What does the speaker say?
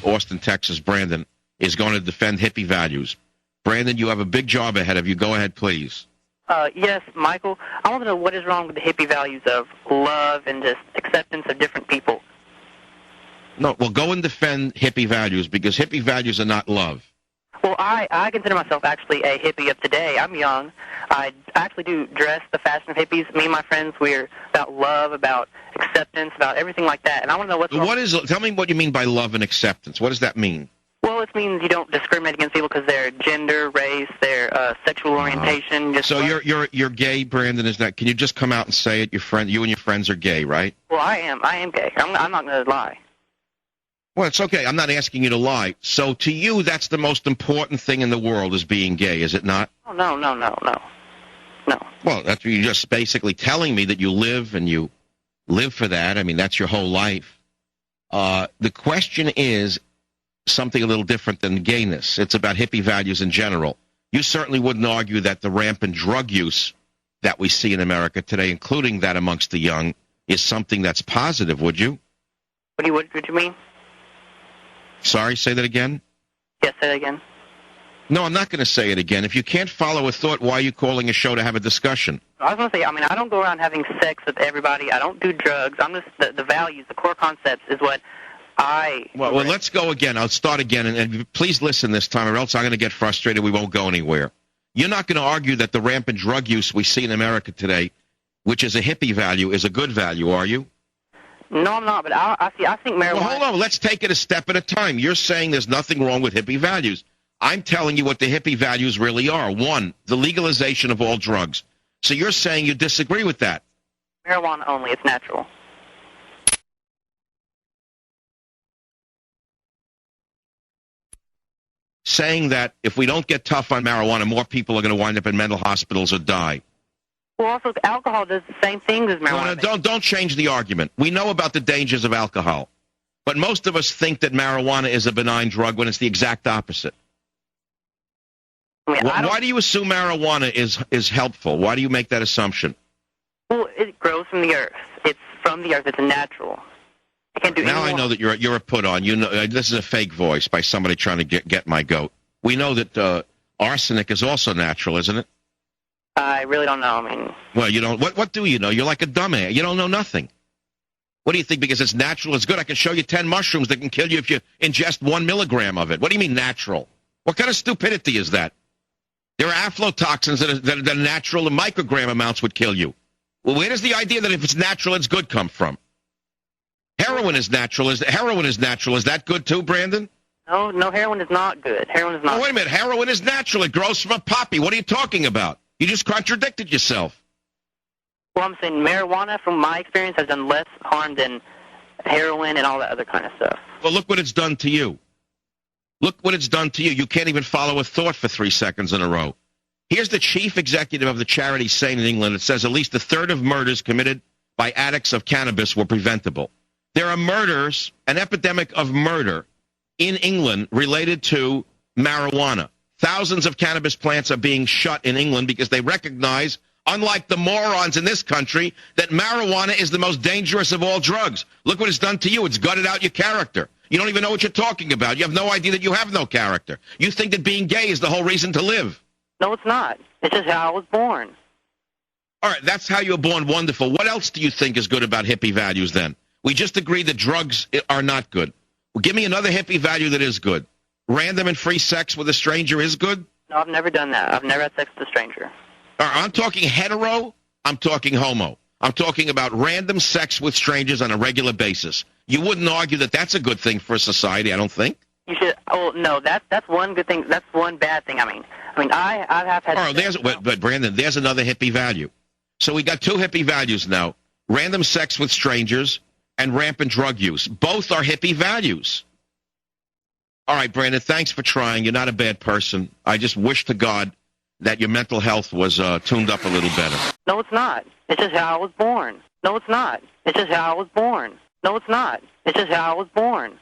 Austin, Texas, Brandon, is going to defend hippie values. Brandon, you have a big job ahead of you. Go ahead, please. Yes, Michael. I want to know what is wrong with the hippie values of love and just acceptance of different people. No, well, go and defend hippie values, because hippie values are not love. Well, I consider myself actually a hippie of today. I'm young. I actually do dress the fashion of hippies. Me and my friends, we're about love, about acceptance, about everything like that. And I want to know what's wrong. Tell me what you mean by love and acceptance. What does that mean? Well, it means you don't discriminate against people because their gender, race, their sexual orientation. Just so you're gay, Brandon? Is that? Can you just come out and say it? You and your friends are gay, right? Well, I am gay. I'm not going to lie. Well, it's okay. I'm not asking you to lie. So to you, that's the most important thing in the world, is being gay, is it not? Oh, no. Well, that's you're just basically telling me that you live for that. I mean, that's your whole life. The question is something a little different than gayness. It's about hippie values in general. You certainly wouldn't argue that the rampant drug use that we see in America today, including that amongst the young, is something that's positive, would you? What do you mean? Sorry, say that again? Yes, say that again. No, I'm not going to say it again. If you can't follow a thought, why are you calling a show to have a discussion? I was going to say, I don't go around having sex with everybody. I don't do drugs. I'm just, the values, the core concepts is what Well, let's go again. I'll start again, and please listen this time, or else I'm going to get frustrated. We won't go anywhere. You're not going to argue that the rampant drug use we see in America today, which is a hippie value, is a good value, are you? No, I'm not, but I think marijuana... Well, hold on. Let's take it a step at a time. You're saying there's nothing wrong with hippie values. I'm telling you what the hippie values really are. One, the legalization of all drugs. So you're saying you disagree with that? Marijuana only. It's natural. Saying that if we don't get tough on marijuana, more people are going to wind up in mental hospitals or die. Well, also, alcohol does the same thing as marijuana. No, don't change the argument. We know about the dangers of alcohol. But most of us think that marijuana is a benign drug when it's the exact opposite. Why do you assume marijuana is helpful? Why do you make that assumption? Well, it grows from the earth. It's from the earth. It's natural. It can't do now any I know that you're a put-on. You know, this is a fake voice by somebody trying to get my goat. We know that arsenic is also natural, isn't it? I really don't know. I mean, well, you don't. What do you know? You're like a dumbass. You don't know nothing. What do you think? Because it's natural, it's good. I can show you 10 mushrooms that can kill you if you ingest 1 milligram of it. What do you mean natural? What kind of stupidity is that? There are aflatoxins that are natural, and microgram amounts would kill you. Well, where does the idea that if it's natural, it's good come from? Heroin is natural. Is that good too, Brandon? No, heroin is not good. Heroin is not. Oh, wait a minute. Heroin is natural. It grows from a poppy. What are you talking about? You just contradicted yourself. Well, I'm saying marijuana, from my experience, has done less harm than heroin and all that other kind of stuff. Well, look what it's done to you. Look what it's done to you. You can't even follow a thought for 3 seconds in a row. Here's the chief executive of the charity saying in England, it says at least a third of murders committed by addicts of cannabis were preventable. There are murders, an epidemic of murder in England related to marijuana. Thousands of cannabis plants are being shut in England because they recognize, unlike the morons in this country, that marijuana is the most dangerous of all drugs. Look what it's done to you. It's gutted out your character. You don't even know what you're talking about. You have no idea that you have no character. You think that being gay is the whole reason to live. No, it's not. It's just how I was born. All right, that's how you were born. Wonderful. What else do you think is good about hippie values then? We just agreed that drugs are not good. Well, give me another hippie value that is good. Random and free sex with a stranger is good? No, I've never done that. I've never had sex with a stranger. All right, I'm talking hetero. I'm talking homo. I'm talking about random sex with strangers on a regular basis. You wouldn't argue that that's a good thing for society, I don't think. You should. Oh no, that's one good thing. That's one bad thing. I mean, I have had. Oh, but Brandon, there's another hippie value. So we got 2 hippie values now: random sex with strangers and rampant drug use. Both are hippie values. All right, Brandon, thanks for trying. You're not a bad person. I just wish to God that your mental health was tuned up a little better. No, it's not. It's just how I was born. No, it's not. It's just how I was born. No, it's not. It's just how I was born.